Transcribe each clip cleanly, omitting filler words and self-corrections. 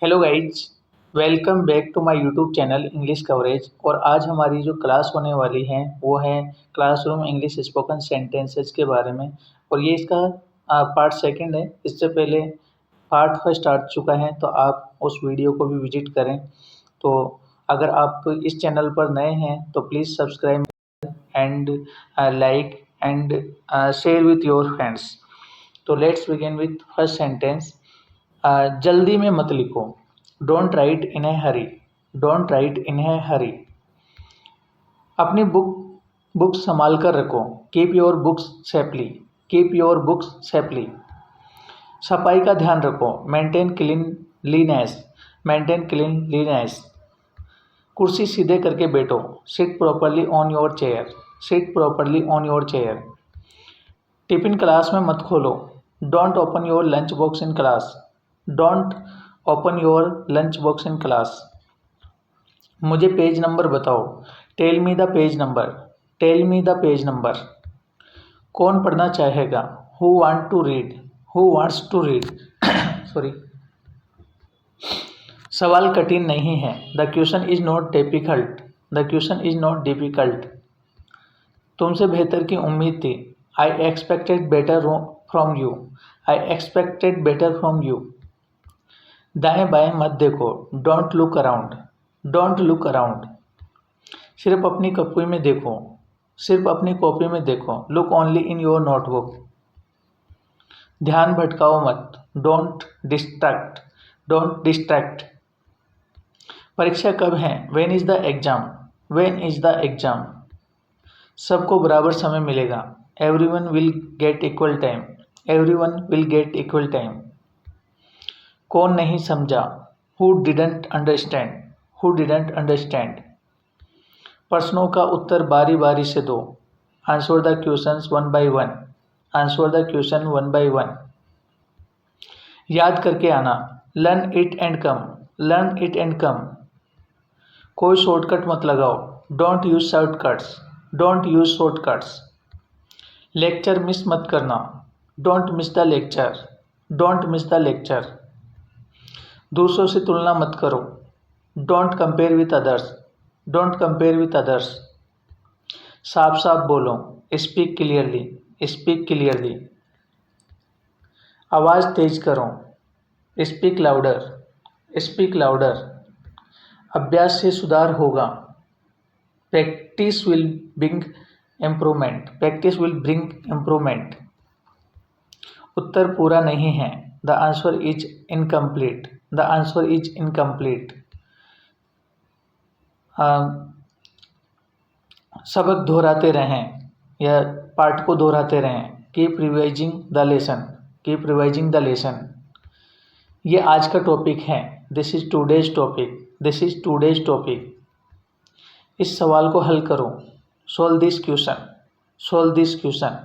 Hello guys, welcome back to my YouTube channel English coverage. और आज हमारी जो क्लास होने वाली है वो है क्लासरूम इंग्लिश स्पोकन सेंटेंसेस के बारे में। और ये इसका पार्ट सेकंड है। इससे पहले पार्ट फर्स्ट आ चुका है, तो आप उस वीडियो को भी विजिट करें। तो अगर आप इस चैनल पर नए हैं तो please subscribe and like and share with your friends. तो let's begin with first sentence. जल्दी में मत लिखो। Don't write in a hurry. Don't write in a hurry. अपनी बुक्स संभाल कर रखो। Keep your books safely. Keep your books safely. सफाई का ध्यान रखो। Maintain cleanliness. Maintain cleanliness. कुर्सी सीधे करके बैठो। Sit properly on your chair. Sit properly on your chair. Tiffin class में मत खोलो। Don't open your lunch box in class. Don't open your lunch box in class. मुझे पेज नंबर बताओ। Tell me the page number. Tell me the page number. कौन पढ़ना चाहेगा। Who want to read. Who wants to read. Sorry. सवाल कठिन नहीं है। The question is not difficult. The question is not difficult. तुमसे बेहतर की उम्मीद थी। I expected better from you. I expected better from you. दाएं बाएं मत देखो। Don't look around. Don't look around. सिर्फ अपनी कॉपी में देखो। सिर्फ अपनी कॉपी में देखो। Look only in your notebook. ध्यान भटकाओ मत। Don't distract. Don't distract. परीक्षा कब है। When is the exam. When is the exam. सबको बराबर समय मिलेगा। Everyone will get equal time. Everyone will get equal time. कौन नहीं समझा। Who didn't understand. Who didn't understand. प्रश्नों का उत्तर बारी बारी से दो। Answer the questions one by one. Answer the question one by one. याद करके आना। Learn it and come. Learn it and come. कोई शॉर्टकट मत लगाओ। Don't use shortcuts. Don't use shortcuts. Lecture miss मत करना। Don't miss the lecture. Don't miss the lecture. दूसरों से तुलना मत करो। Don't compare with others. Don't compare with others. साफ साफ बोलो। Speak clearly. Speak clearly. आवाज़ तेज करो। Speak louder. Speak louder. अभ्यास से सुधार होगा। Practice will bring improvement. Practice will bring improvement. उत्तर पूरा नहीं है। The answer is incomplete. The answer is incomplete. सबक दोहराते रहें या पाठ को दोहराते रहें। Keep revising the lesson. Keep revising the lesson. ये आज का टॉपिक है। This is today's topic. This is today's topic. इस सवाल को हल करो। Solve this question. Solve this question.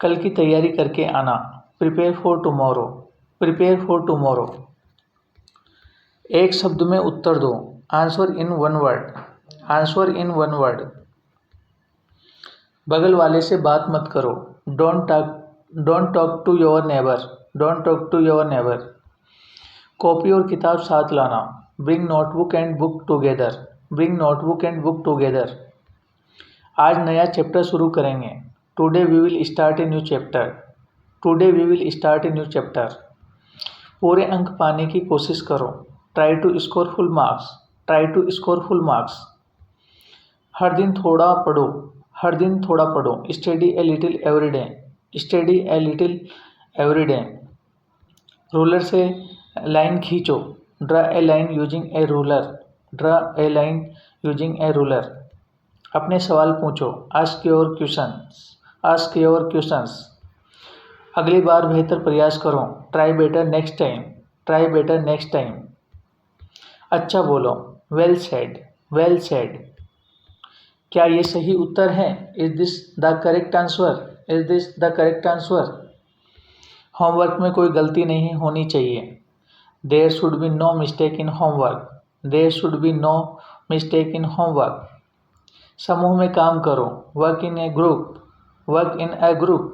कल की तैयारी करके आना। Prepare for tomorrow. Prepare for tomorrow. एक शब्द में उत्तर दो। Answer in one word. Answer in one word. बगल वाले से बात मत करो। Don't talk to your neighbour. Don't talk to your neighbour. Copy और किताब साथ लाना। Bring notebook and book together. Bring notebook and book together. आज नया चैप्टर शुरू करेंगे। Today we will start a new chapter. Today we will start a new chapter. पूरे अंक पाने की कोशिश करो। Try to score full marks. Try to score full marks. हर दिन थोड़ा पढ़ो। हर दिन थोड़ा पढ़ो। Study a little every day. Study a little every day. Ruler से लाइन खींचो। Draw a line using a ruler. Draw a line using a ruler. अपने सवाल पूछो। Ask your questions. Ask your questions. अगली बार बेहतर प्रयास करो। Try better next time. Try better next time. अच्छा बोलो। Well said. Well said. क्या ये सही उत्तर है। Is this the correct answer. Is this the correct answer. Homework में कोई गलती नहीं होनी चाहिए। There should be no mistake in homework. There should be no mistake in homework. समूह में काम करो। Work in a group. Work in a group.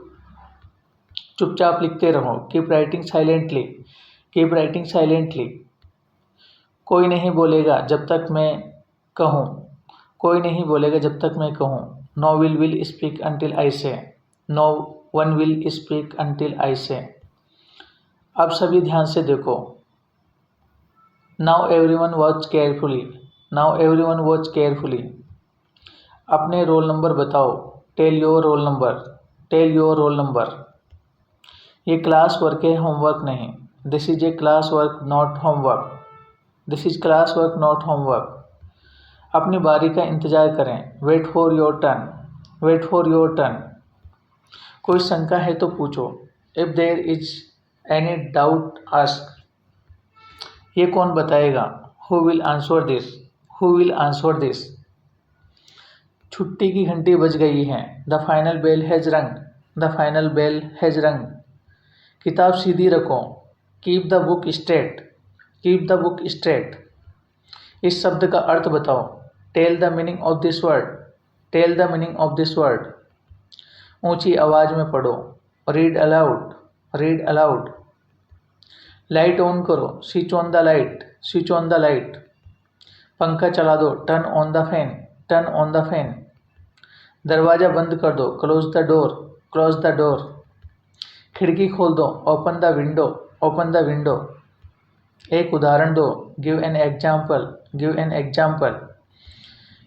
चुपचाप लिखते रहो। Keep writing silently. Keep writing silently. कोई नहीं बोलेगा जब तक मैं कहूँ, कोई नहीं बोलेगा जब तक मैं कहूँ। No will speak until I say, no one will speak until I say. अब सभी ध्यान से देखो। Now everyone watch carefully, now everyone watch carefully. अपने रोल नंबर बताओ, tell your roll number, tell your roll number. ये class work है, homework नहीं। This is a class work not homework, this is class work not homework. अपनी बारी का इंतजार करें, wait for your turn, wait for your turn. कोई शंका है तो पूछो, if there is any doubt ask. ये कौन बताएगा, who will answer this, who will answer this. छुट्टी की घंटी बज गई है, the final bell has rung, the final bell has rung. किताब सीधी रखो, keep the book straight, keep the book straight. इस शब्द का अर्थ बताओ, tell the meaning of this word, tell the meaning of this word. ऊंची आवाज में पढ़ो, read aloud, read aloud. Light on करो, switch on the light, switch on the light. पंखा चला दो, turn on the fan, turn on the fan. दरवाज़ा बंद कर दो, close the door, close the door. खिड़की खोल दो, open the window, open the window. एक उदाहरण दो, give an example, give an example.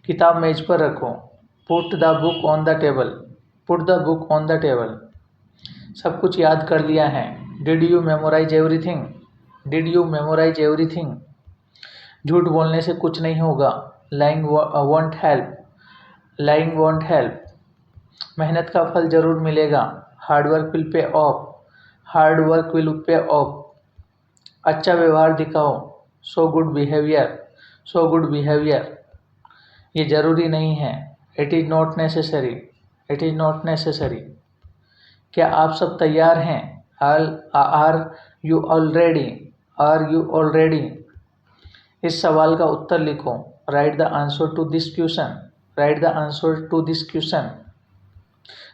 किताब मेज पर रखो, put the book on the table, put the book on the table. सब कुछ याद कर लिया है, did you memorise everything, did you memorise everything. झूठ बोलने से कुछ नहीं होगा, lying won't help, lying won't help. मेहनत का फल जरूर मिलेगा, hard work will pay off, hard work will pay off. अच्छा व्यवहार दिखाओ, show good behaviour, show good behaviour. ये ज़रूरी नहीं है, it is not necessary, it is not necessary. क्या आप सब तैयार हैं, are you already, are you already. इस सवाल का उत्तर लिखो, write the answer to this question, write the answer to this question.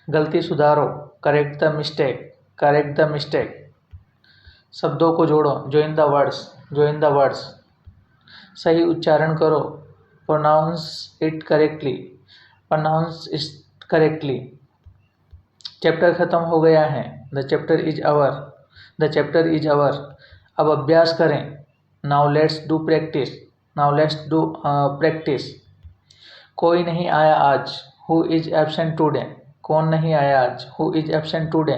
गलती सुधारो, correct the mistake, correct the mistake. शब्दों को जोड़ो, join the words, join the words. सही उच्चारण करो, pronounce it correctly, pronounce it correctly. Chapter ख़त्म हो गया है, the chapter is over, the chapter is over. अब अभ्यास करें, now let's do practice, now let's do practice. कोई नहीं आया आज, हु इज एब्सेंट टुडे, कौन नहीं आया आज, हु इज एब्सेंट टुडे।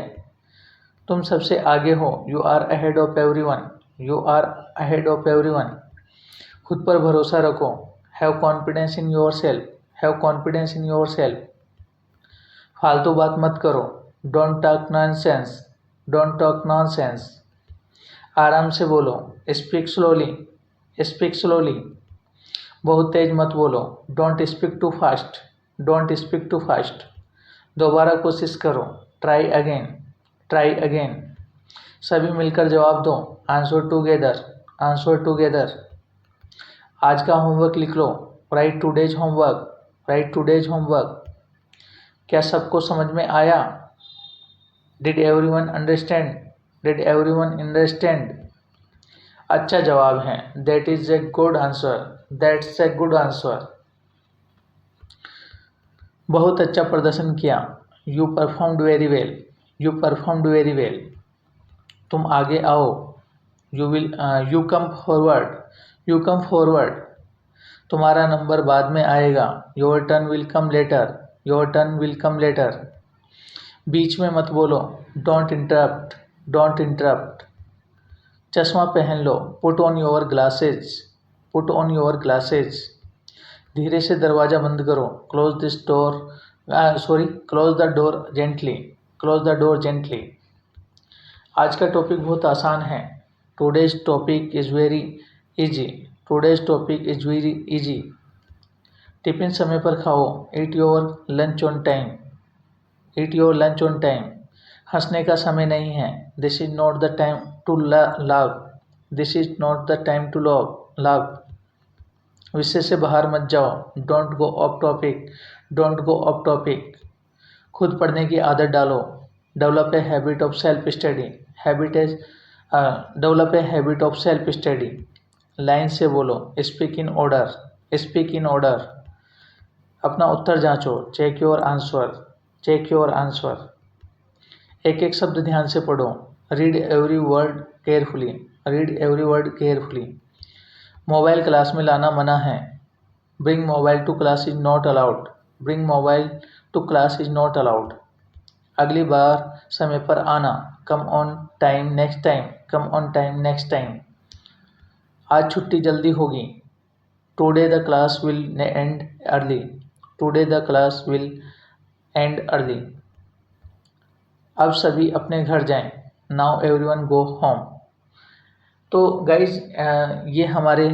तुम सबसे आगे हो, you are ahead of everyone, you are ahead of everyone. खुद पर भरोसा रखो, have confidence in yourself, have confidence in yourself. फालतू बात मत करो, don't talk nonsense, don't talk nonsense. आराम से बोलो, स्पीक स्लोली, स्पीक स्लोली। बहुत तेज मत बोलो, don't speak too fast, don't speak too fast. दोबारा कोशिश करो, ट्राई अगेन, ट्राई अगेन। सभी मिलकर जवाब दो, आंसर टुगेदर, आंसर टुगेदर। आज का होमवर्क लिख लो, write today's homework, write today's homework. क्या सबको समझ में आया, did everyone understand, did everyone understand. अच्छा जवाब है, that is a good answer, that's a good answer. बहुत अच्छा प्रदर्शन किया, you performed very well, you performed very well. तुम आगे आओ, you will, you come forward, you come forward. तुम्हारा नंबर बाद में आएगा, your turn will come later, your turn will come later. बीच में मत बोलो, डोंट इंटरप्ट, डोंट इंटरप्ट। चश्मा पहन लो, put on your glasses, put on your glasses. धीरे से दरवाज़ा बंद करो, close this door, close the door gently, close the door gently. आज का टॉपिक बहुत आसान है, today's topic is very easy, today's topic is very easy. Tiffin समय पर खाओ, eat your lunch on time, eat your lunch on time. हंसने का समय नहीं है, this is not the time to laugh, this is not the time to laugh. विषय से बाहर मत जाओ, don't go off topic, don't go off topic. खुद पढ़ने की आदत डालो, develop a habit of self study, develop a habit of self study, line से बोलो, speak in order, speak in order, अपना उत्तर जांचो, check your answer, check your answer, एक एक शब्द ध्यान से पढ़ो, read every word carefully, read every word carefully, mobile class में लाना मना है, bring mobile to class is not allowed, bring mobile to class is not allowed, अगली बार समय पर आना, come on time next time, come on time next time, आज छुट्टी जल्दी होगी, today the class will end early, today the class will end early, अब सभी अपने घर जाएं, नाउ एवरीवन गो होम। तो गाइज ये हमारे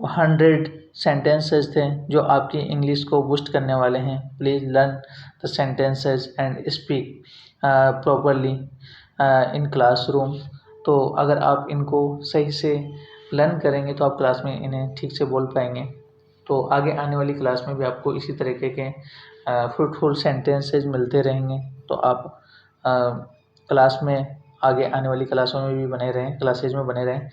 100 सेंटेंसेस थे जो आपकी इंग्लिश को बूस्ट करने वाले हैं। Please learn the sentences and speak properly in classroom. तो अगर आप इनको सही से लर्न करेंगे तो आप क्लास में इन्हें ठीक से बोल पाएंगे। तो आगे आने वाली क्लास में भी आपको इसी तरीके के फ्रूटफुल सेंटेंसेस मिलते रहेंगे। तो आप क्लास में आगे आने वाली क्लासों में भी बने रहें, क्लासेज में बने रहें।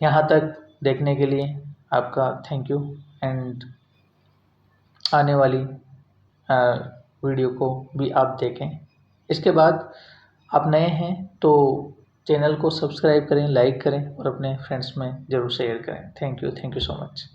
यहाँ तक देखने के लिए आपका थैंक यू एंड आने वाली वीडियो को भी आप देखें। इसके बाद आप नए हैं तो चैनल को सब्सक्राइब करें, लाइक करें और अपने फ्रेंड्स में ज़रूर शेयर करें। Thank you so much.